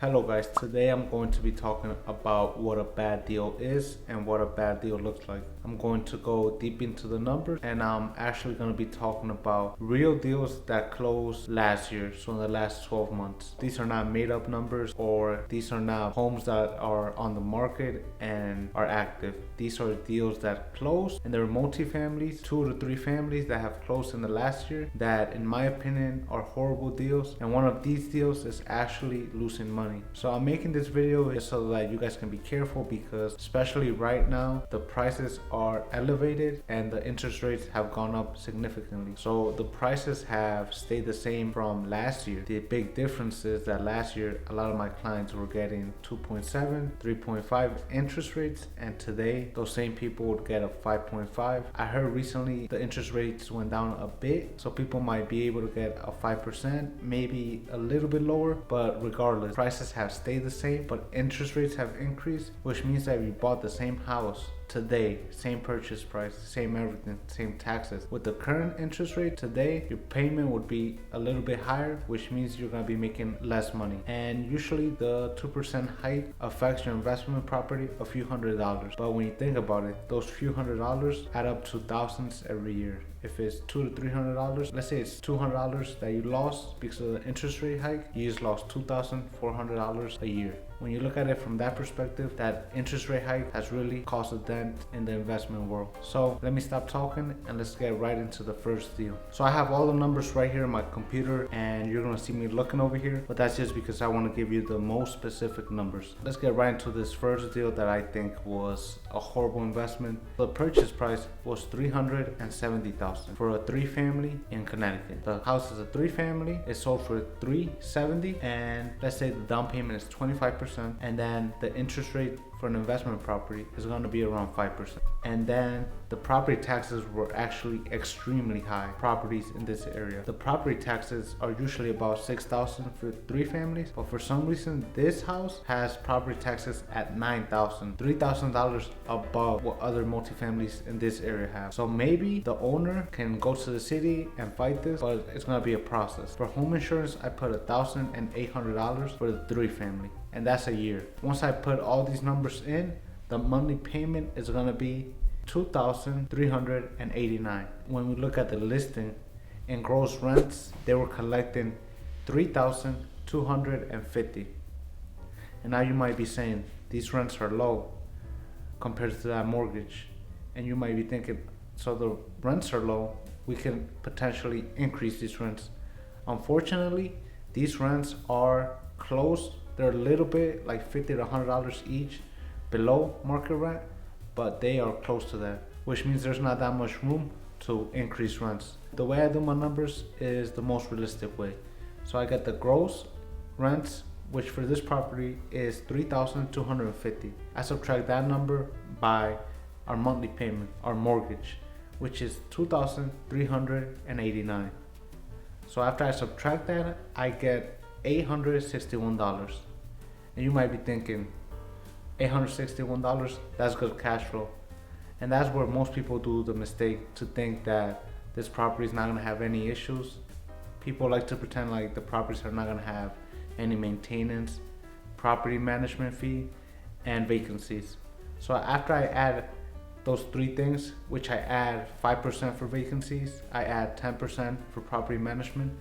Hello guys, today I'm going to be talking about what a bad deal is and what a bad deal looks like. I'm going to go deep into the numbers and I'm actually going to be talking about real deals that closed last year, so in the last 12 months. These are not made up numbers, or these are not homes that are on the market and are active. These are deals that closed, and there are multifamilies, 2 to 3 families that have closed in the last year that in my opinion are horrible deals, and one of these deals is actually losing money. So I'm making this video so that you guys can be careful, because especially right now the prices are elevated and the interest rates have gone up significantly. So the prices have stayed the same from last year. The big difference is that last year a lot of my clients were getting 2.7, 3.5 interest rates, and today those same people would get a 5.5. I heard recently the interest rates went down a bit, so people might be able to get a 5%, maybe a little bit lower, but regardless, prices have stayed the same, but interest rates have increased, which means that if you bought the same house today, same purchase price, same everything, same taxes, with the current interest rate today, your payment would be a little bit higher, which means you're going to be making less money. And usually the 2% hike affects your investment property a few $100s, but when you think about it, those few $100s add up to thousands every year. If it's $200 to $300, let's say it's $200 that you lost because of the interest rate hike, you just lost $2,400 a year. When you look at it from that perspective, that interest rate hike has really caused a dent in the investment world. So let me stop talking and let's get right into the first deal. So I have all the numbers right here on my computer, and you're gonna see me looking over here, but that's just because I want to give you the most specific numbers. Let's get right into this first deal that I think was a horrible investment. The purchase price was $370,000 for a 3-family in Connecticut. The house is a 3-family. It sold for $370,000, and let's say the down payment is 25%. And then the interest rate for an investment property is going to be around 5%. And then the property taxes were actually extremely high. Properties in this area, the property taxes are usually about $6,000 for 3 families, but for some reason this house has property taxes at $9,000, $3,000 above what other multifamilies in this area have. So maybe the owner can go to the city and fight this, but it's going to be a process. For home insurance, I put $1,800 for the 3-family, and that's a year. Once I put all these numbers in, the monthly payment is going to be $2,389. When we look at the listing, in gross rents, they were collecting $3,250. And now you might be saying these rents are low compared to that mortgage, and you might be thinking, so the rents are low, we can potentially increase these rents. Unfortunately, these rents are close. They're a little bit like $50 to $100 each below market rent, but they are close to that, which means there's not that much room to increase rents. The way I do my numbers is the most realistic way. So I get the gross rents, which for this property is $3,250. I subtract that number by our monthly payment, our mortgage, which is $2,389. So after I subtract that, I get $861. And you might be thinking, $861, that's good cash flow. And that's where most people do the mistake, to think that this property is not going to have any issues. People like to pretend like the properties are not going to have any maintenance, property management fee, and vacancies. So after I add those 3 things, which I add 5% for vacancies, I add 10% for property management,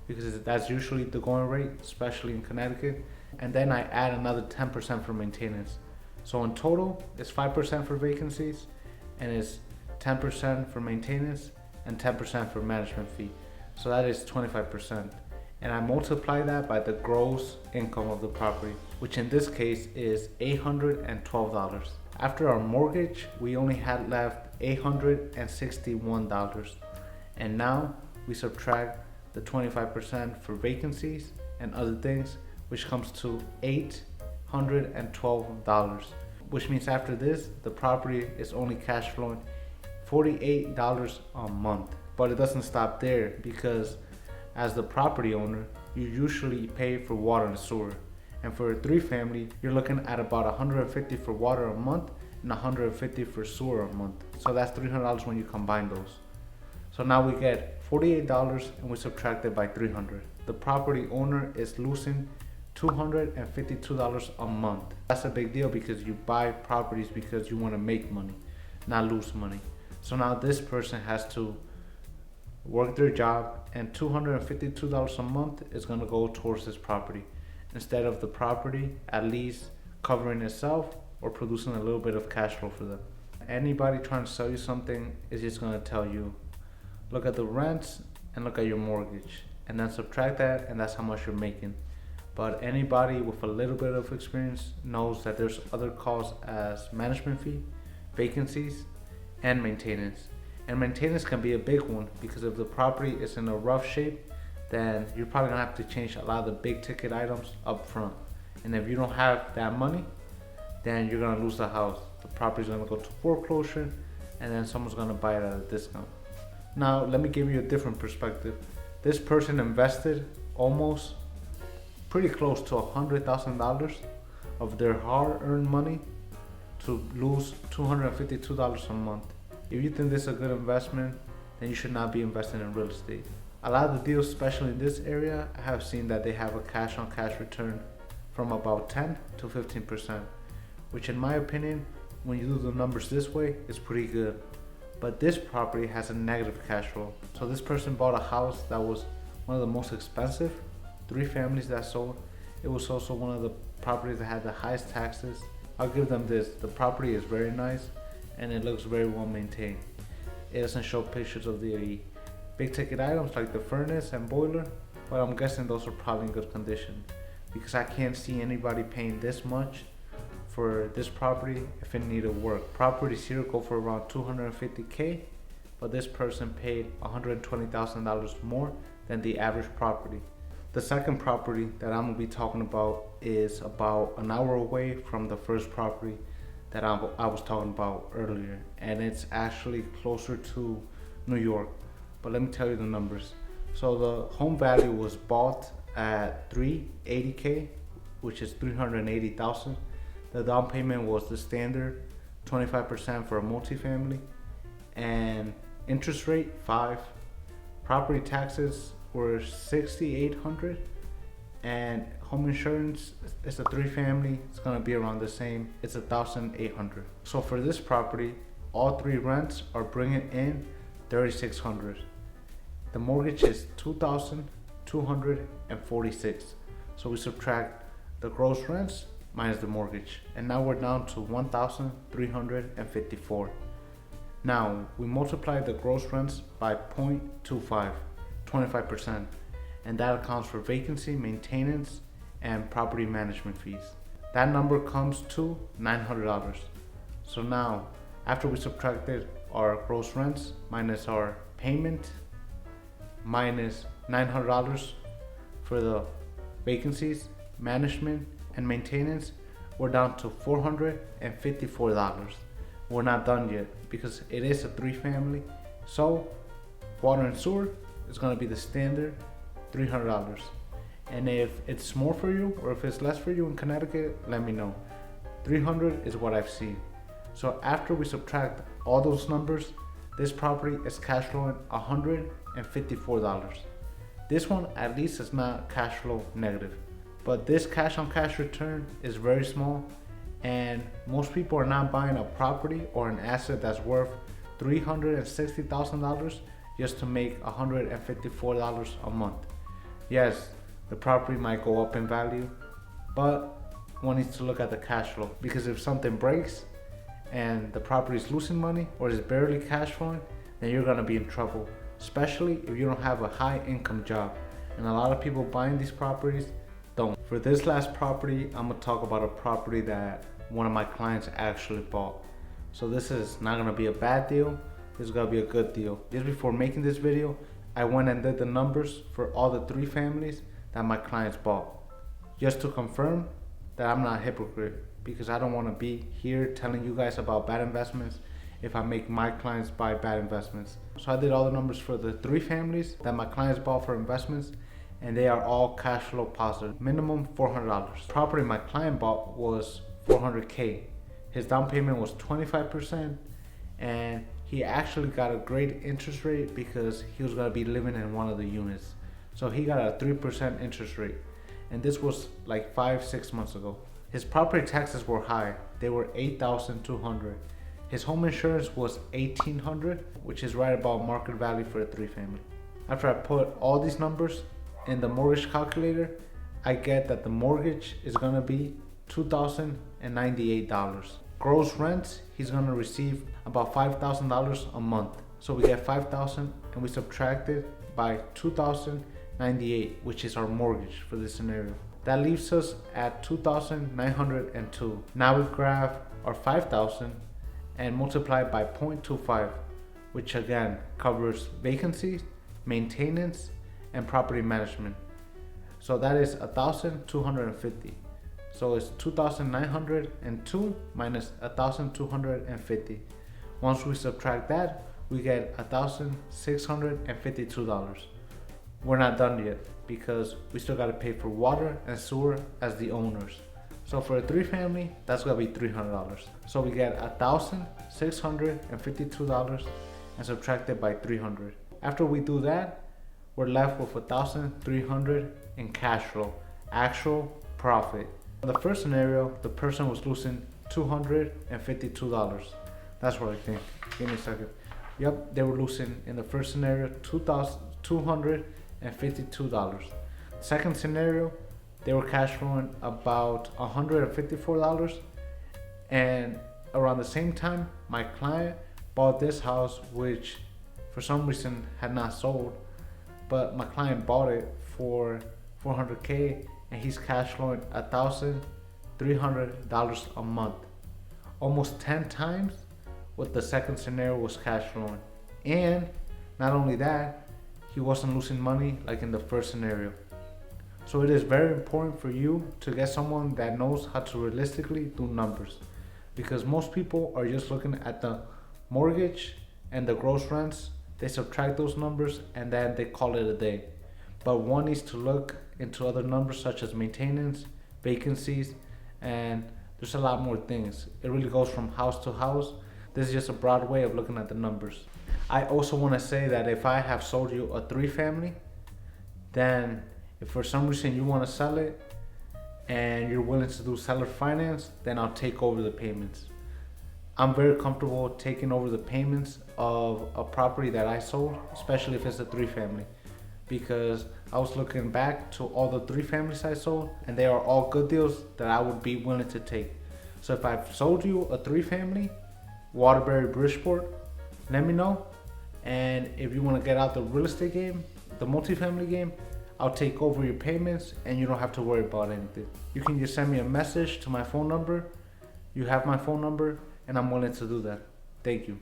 because that's usually the going rate, especially in Connecticut, and then I add another 10% for maintenance. So in total, it's 5% for vacancies, and it's 10% for maintenance, and 10% for management fee. So that is 25%. And I multiply that by the gross income of the property, which in this case is $812. After our mortgage, we only had left $861. And now we subtract the 25% for vacancies and other things, which comes to $812, which means after this, the property is only cash flowing $48 a month. But it doesn't stop there, because as the property owner, you usually pay for water and sewer. And for a 3-family, you're looking at about $150 for water a month and $150 for sewer a month. So that's $300 when you combine those. So now we get $48 and we subtract it by $300. The property owner is losing $252 a month. That's a big deal because you buy properties because you want to make money, not lose money. So now this person has to work their job, and $252 a month is going to go towards this property instead of the property at least covering itself or producing a little bit of cash flow for them. Anybody trying to sell you something is just going to tell you, look at the rents and look at your mortgage, and then subtract that, and that's how much you're making. But anybody with a little bit of experience knows that there's other costs as management fee, vacancies, and maintenance. And maintenance can be a big one because if the property is in a rough shape, then you're probably gonna have to change a lot of the big ticket items up front. And if you don't have that money, then you're gonna lose the house. The property's gonna go to foreclosure, and then someone's gonna buy it at a discount. Now, let me give you a different perspective. This person invested almost pretty close to $100,000 of their hard-earned money to lose $252 a month. If you think this is a good investment, then you should not be investing in real estate. A lot of the deals, especially in this area, I have seen that they have a cash-on-cash return from about 10 to 15%, which in my opinion, when you do the numbers this way, is pretty good. But this property has a negative cash flow. So this person bought a house that was one of the most expensive, 3 families that sold. It was also one of the properties that had the highest taxes. I'll give them this, the property is very nice and it looks very well maintained. It doesn't show pictures of the big ticket items like the furnace and boiler, but I'm guessing those are probably in good condition because I can't see anybody paying this much for this property if it needed work. Properties here go for around $250K, but this person paid $120,000 more than the average property. The second property that I'm gonna be talking about is about an hour away from the first property that I was talking about earlier, and it's actually closer to New York. But let me tell you the numbers. So the home value was bought at $380K, which is $380,000. The down payment was the standard 25% for a multifamily, and interest rate 5. Property taxes were $6,800, and home insurance is a 3-family. It's gonna be around the same. It's $1,800. So for this property, all 3 rents are bringing in $3,600. The mortgage is $2,246. So we subtract the gross rents minus the mortgage, and now we're down to $1,354. Now we multiply the gross rents by 0.25, 25%, and that accounts for vacancy, maintenance, and property management fees. That number comes to $900. So now, after we subtracted our gross rents minus our payment minus $900 for the vacancies, management, and maintenance, we're down to $454. We're not done yet because it is a 3-family. So water and sewer is going to be the standard $300. And if it's more for you or if it's less for you in Connecticut, let me know. $300 is what I've seen. So after we subtract all those numbers, this property is cash flowing $154. This one at least is not cash flow negative, but this cash on cash return is very small, and most people are not buying a property or an asset that's worth $360,000 just to make $154 a month. Yes, the property might go up in value, but one needs to look at the cash flow, because if something breaks and the property is losing money or is barely cash flowing, then you're gonna be in trouble, especially if you don't have a high income job. And a lot of people buying these properties don't. For this last property, I'm gonna talk about a property that one of my clients actually bought. So this is not gonna be a bad deal, this is gonna be a good deal. Just before making this video, I went and did the numbers for all the 3 families that my clients bought, just to confirm that I'm not a hypocrite, because I don't want to be here telling you guys about bad investments if I make my clients buy bad investments. So I did all the numbers for the 3 families that my clients bought for investments, and they are all cash flow positive, minimum $400. The property my client bought was $400K. His down payment was 25%, and he actually got a great interest rate because he was gonna be living in one of the units. So he got a 3% interest rate. and this was like 5-6 months ago. His property taxes were high. They were $8,200. His home insurance was $1,800, which is right about market value for a 3-family. After I put all these numbers in the mortgage calculator, I get that the mortgage is gonna be $2,098. Gross rents, he's gonna receive about $5,000 a month. So we get $5,000 and we subtract it by $2,098, which is our mortgage for this scenario. That leaves us at $2,902. Now we grab our $5,000 and multiply by 0.25, which again covers vacancies, maintenance, and property management. So that is 1,250. So it's 2,902 minus 1,250. Once we subtract that, we get $1,652. We're not done yet because we still got to pay for water and sewer as the owners. So for a 3-family, that's gonna be $300. So we get $1,652 and subtract it by 300. After we do that, we're left with 1,300 in cash flow, actual profit. In the first scenario, the person was losing $252. That's what I think. Give me a second. Yep, they were losing in the first scenario $252. Second scenario, they were cash flowing about $154. And around the same time, my client bought this house, which for some reason had not sold, but my client bought it for $400K and he's cash flowing $1,300 a month, almost 10 times what the second scenario was cash flowing. And not only that, he wasn't losing money like in the first scenario. So it is very important for you to get someone that knows how to realistically do numbers, because most people are just looking at the mortgage and the gross rents. They subtract those numbers and then they call it a day. But one needs to look into other numbers such as maintenance, vacancies, and there's a lot more things. It really goes from house to house. This is just a broad way of looking at the numbers. I also want to say that if I have sold you a 3-family, then if for some reason you want to sell it and you're willing to do seller finance, then I'll take over the payments. I'm very comfortable taking over the payments of a property that I sold, especially if it's a 3-family, because I was looking back to all the 3-families I sold and they are all good deals that I would be willing to take. So if I've sold you a 3-family, Waterbury, Bridgeport, let me know. And if you want to get out the real estate game, the multifamily game, I'll take over your payments and you don't have to worry about anything. You can just send me a message to my phone number. You have my phone number and I'm willing to do that. Thank you.